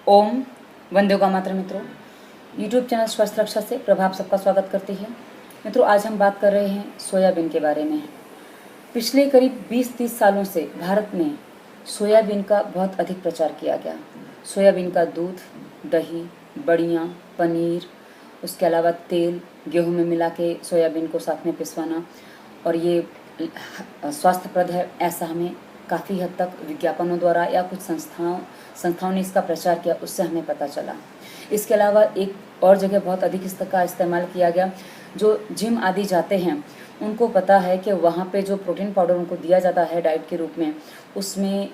ओम वंदे गौ मातरम। मित्रों, YouTube channel स्वास्थ्य रक्षा से प्रभाव सबका स्वागत करती है। मित्रों, आज हम बात कर रहे हैं सोयाबीन के बारे में। पिछले करीब 20-30 सालों से भारत में सोयाबीन का बहुत अधिक प्रचार किया गया। सोयाबीन का दूध, दही, बड़ियाँ, पनीर, उसके अलावा तेल, गेहूं में मिला के सोयाबीन को साथ में पिसवाना, और ये स्वास्थ्यप्रद है ऐसा हमें काफ़ी हद तक विज्ञापनों द्वारा या कुछ संस्थाओं ने इसका प्रचार किया, उससे हमें पता चला। इसके अलावा एक और जगह बहुत अधिक इसका इस्तेमाल किया गया। जो जिम आदि जाते हैं उनको पता है कि वहाँ पे जो प्रोटीन पाउडर उनको दिया जाता है डाइट के रूप में, उसमें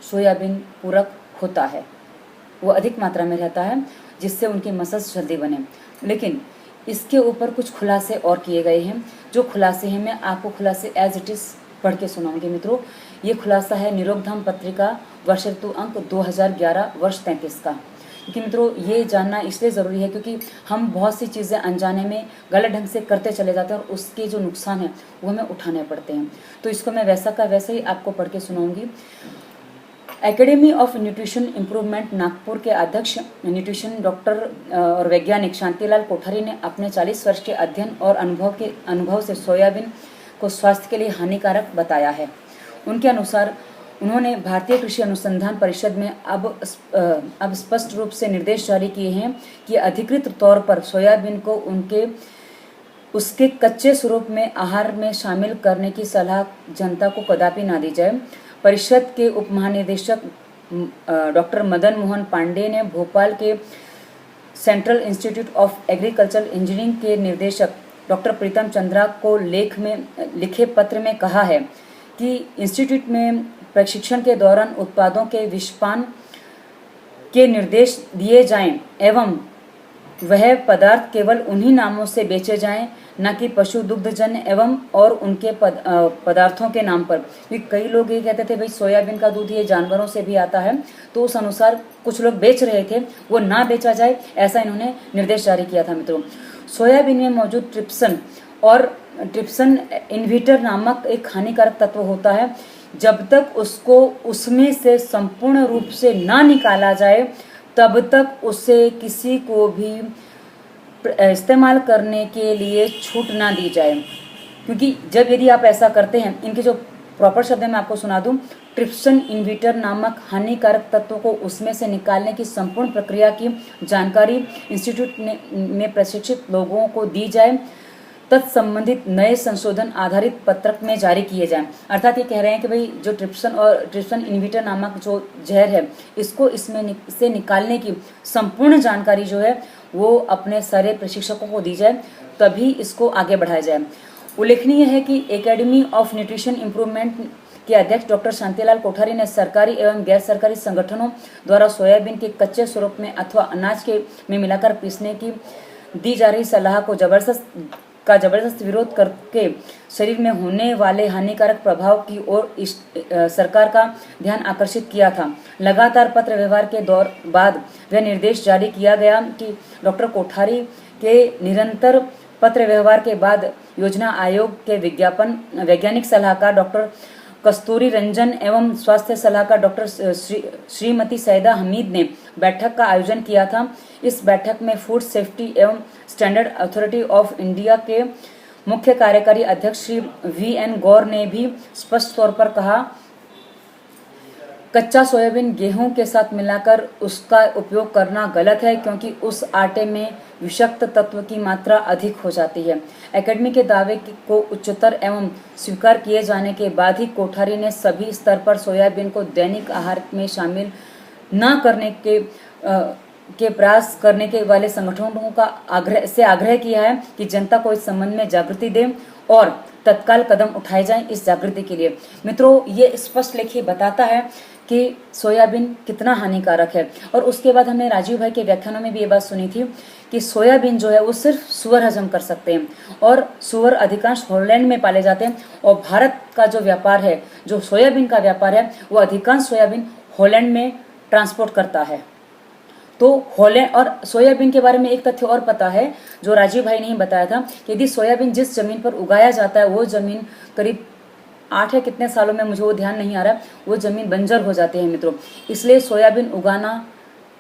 सोयाबीन पूरक होता है, वो अधिक मात्रा में रहता है, जिससे उनकी मसल्स जल्दी बने। लेकिन इसके ऊपर कुछ खुलासे और किए गए हैं। जो खुलासे हैं मैं आपको खुलासे एज इट इज़ पढ़ के सुनाऊंगी। मित्रों, ये खुलासा है निरोगधाम पत्रिका वर्ष ऋतु अंक 2011 वर्ष 33 का। क्योंकि मित्रों, ये जानना इसलिए ज़रूरी है क्योंकि हम बहुत सी चीज़ें अनजाने में गलत ढंग से करते चले जाते हैं और उसके जो नुकसान हैं वो हमें उठाने पड़ते हैं। तो इसको मैं वैसा का वैसे ही आपको पढ़ के सुनाऊंगी। Academy of nutrition improvement Nagpur के अध्यक्ष न्यूट्रिशन डॉक्टर और वैज्ञानिक शांतिलाल कोठारी ने अपने 40 वर्ष के अध्ययन और अनुभव से सोयाबीन को स्वास्थ्य के लिए हानिकारक बताया है। उनके अनुसार उन्होंने भारतीय कृषि अनुसंधान परिषद में अब स्पष्ट रूप से निर्देश जारी किए हैं कि अधिकृत तौर पर सोयाबीन को उसके कच्चे स्वरूप में आहार में शामिल करने की सलाह जनता को कदापि ना दी जाए। परिषद के उप महानिदेशक डॉक्टर मदन मोहन पांडे ने भोपाल के central institute of agricultural engineering के निर्देशक डॉक्टर प्रीतम चंद्रा को लिखे पत्र में कहा है कि इंस्टीट्यूट में प्रशिक्षण के दौरान उत्पादों के विषपान के निर्देश दिए जाएं एवं वह पदार्थ केवल उन्हीं नामों से बेचे जाएं, न कि पशु दुग्धजन्य एवं और उनके पदार्थों के नाम पर। क्योंकि कई लोग ये कहते थे भाई सोयाबीन का दूध ये जानवरों से भी आता है, तो उस अनुसार कुछ लोग बेच रहे थे, वो ना बेचा जाए ऐसा इन्होंने निर्देश जारी किया था। मित्रों, सोयाबीन में मौजूद ट्रिप्सन इनहिबिटर नामक एक हानिकारक तत्व होता है। जब तक उसको उसमें से संपूर्ण रूप से ना निकाला जाए तब तक उसे किसी को भी इस्तेमाल करने के लिए छूट ना दी जाए। क्योंकि यदि आप ऐसा करते हैं, इनके जो प्रॉपर शब्द मैं आपको सुना दूं, ट्रिप्सन इनहिबिटर नामक हानिकारक तत्वों को उसमें से निकालने की संपूर्ण प्रक्रिया की जानकारी इंस्टीट्यूट में प्रशिक्षित लोगों को दी जाए, तत्संबंधित नए संशोधन आधारित पत्रक में जारी किए जाएं। अर्थात ये कह रहे हैं कि भाई जो ट्रिप्सन इनहिबिटर नामक जो जहर है, इसको इसमें से निकालने की संपूर्ण जानकारी जो है वो अपने सारे प्रशिक्षकों को दी जाए, तभी इसको आगे बढ़ाया जाए। उल्लेखनीय है कि एकेडमी ऑफ न्यूट्रिशन इम्प्रूवमेंट के अध्यक्ष डॉक्टर शांतिलाल कोठारी ने सरकारी एवं गैर सरकारी संगठनों द्वारा सोयाबीन के कच्चे स्वरूप में अथवा अनाज में मिलाकर पीसने की दी जा रही सलाह को जबरदस्त विरोध करके शरीर में होने वाले हानिकारक प्रभाव की ओर सरकार का ध्यान आकर्षित किया था। लगातार पत्र व्यवहार के बाद वह निर्देश जारी किया गया कि डॉक्टर कोठारी के निरंतर पत्र व्यवहार के बाद योजना आयोग के वैज्ञानिक सलाहकार डॉक्टर कस्तूरी रंजन एवं स्वास्थ्य सलाहकार डॉक्टर श्रीमती सैदा हमीद ने बैठक का आयोजन किया था। इस बैठक में फूड सेफ्टी एवं स्टैंडर्ड अथॉरिटी ऑफ इंडिया के मुख्य कार्यकारी अध्यक्ष श्री VN गौर ने भी स्पष्ट तौर पर कहा, कच्चा सोयाबीन गेहूं के साथ मिलाकर उसका उपयोग करना गलत है, क्योंकि उस आटे में विषाक्त तत्व की मात्रा अधिक हो जाती है। एकेडमी के दावे को उच्चतर एवं स्वीकार किए जाने के बाद ही कोठारी ने सभी स्तर पर सोयाबीन को दैनिक आहार में शामिल न करने के प्रयास करने के वाले संगठनों का आग्रह किया है कि जनता को इस संबंध में जागृति दें और तत्काल कदम उठाए जाएं इस जागृति के लिए। मित्रों, ये स्पष्ट लिखिए बताता है कि सोयाबीन कितना हानिकारक है। और उसके बाद हमने राजीव भाई के व्याख्यानों में भी ये बात सुनी थी कि सोयाबीन जो है वो सिर्फ सुअर हजम कर सकते हैं, और सुअर अधिकांश हॉलैंड में पाले जाते हैं, और भारत का जो व्यापार है, जो सोयाबीन का व्यापार है, वो अधिकांश सोयाबीन हॉलैंड में ट्रांसपोर्ट करता है। तो हॉलैंड और सोयाबीन के बारे में एक तथ्य और पता है जो राजीव भाई ने ही बताया था कि यदि सोयाबीन जिस जमीन पर उगाया जाता है वो जमीन करीब 8 या कितने सालों में, मुझे वो ध्यान नहीं आ रहा, वो जमीन बंजर हो जाती है। मित्रों, इसलिए सोयाबीन उगाना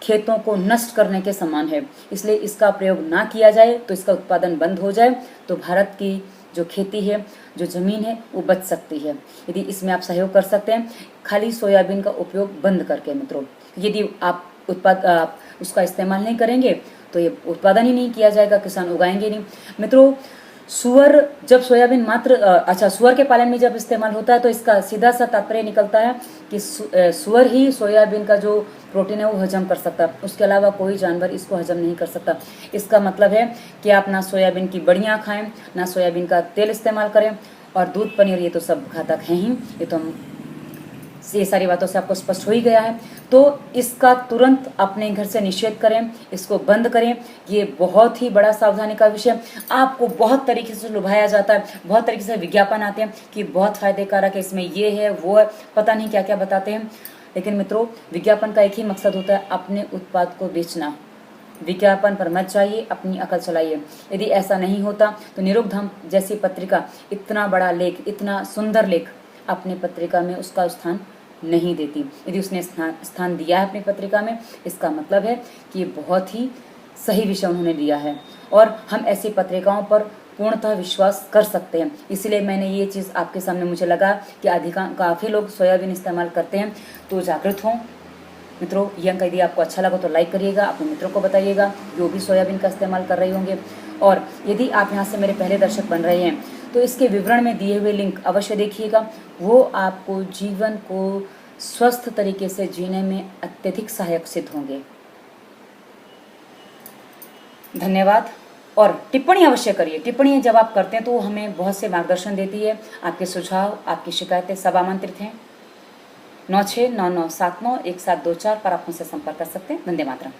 खेतों को नष्ट करने के समान है। इसलिए इसका प्रयोग ना किया जाए तो इसका उत्पादन बंद हो जाए तो भारत की जो खेती है, जो ज़मीन है, वो बच सकती है। यदि इसमें आप सहयोग कर सकते हैं खाली सोयाबीन का उपयोग बंद करके मित्रों। यदि आप उसका इस्तेमाल नहीं करेंगे तो ये उत्पादन ही नहीं किया जाएगा, किसान उगाएंगे नहीं। मित्रों, सुअर जब सोयाबीन सुअर के पालन में जब इस्तेमाल होता है तो इसका सीधा सा तात्पर्य निकलता है कि सुअर ही सोयाबीन का जो प्रोटीन है वो हजम कर सकता है, उसके अलावा कोई जानवर इसको हजम नहीं कर सकता। इसका मतलब है कि आप ना सोयाबीन की बड़ियाँ खाएं, ना सोयाबीन का तेल इस्तेमाल करें, और दूध, पनीर ये तो सब घातक हैं ही। ये सारी बातों से आपको स्पष्ट हो ही गया है। तो इसका तुरंत अपने घर से निषेध करें, इसको बंद करें। ये बहुत ही बड़ा सावधानी का विषय। आपको बहुत तरीके से लुभाया जाता है, बहुत तरीके से विज्ञापन आते हैं कि बहुत फायदेकारक है, इसमें ये है वो है, पता नहीं क्या क्या बताते हैं। लेकिन मित्रों, विज्ञापन का एक ही मकसद होता है, अपने उत्पाद को बेचना। विज्ञापन पर मत जाइए, अपनी अकल चलाइए। यदि ऐसा नहीं होता तो निरुपधाम जैसी पत्रिका इतना बड़ा लेख, इतना सुंदर लेख अपनी पत्रिका में उसका स्थान नहीं देती। यदि उसने स्थान दिया है अपनी पत्रिका में, इसका मतलब है कि ये बहुत ही सही विषय उन्होंने लिया है और हम ऐसी पत्रिकाओं पर पूर्णतः विश्वास कर सकते हैं। इसलिए मैंने ये चीज़ आपके सामने, मुझे लगा कि काफ़ी लोग सोयाबीन इस्तेमाल करते हैं तो जागृत हों। मित्रों, ये अंक यदि आपको अच्छा लगा तो लाइक करिएगा, अपने मित्रों को बताइएगा जो भी सोयाबीन का इस्तेमाल कर रहे होंगे। और यदि आप यहाँ से मेरे पहले दर्शक बन रहे हैं तो इसके विवरण में दिए हुए लिंक अवश्य देखिएगा। वो आपको जीवन को स्वस्थ तरीके से जीने में अत्यधिक सहायक सिद्ध होंगे। धन्यवाद। और टिप्पणी अवश्य करिए। टिप्पणी जब आप करते हैं तो हमें बहुत से मार्गदर्शन देती है। आपके सुझाव, आपकी शिकायतें सब आमंत्रित हैं। 9699791724 पर आप मुझसे संपर्क कर सकते हैं। वंदे मातरम।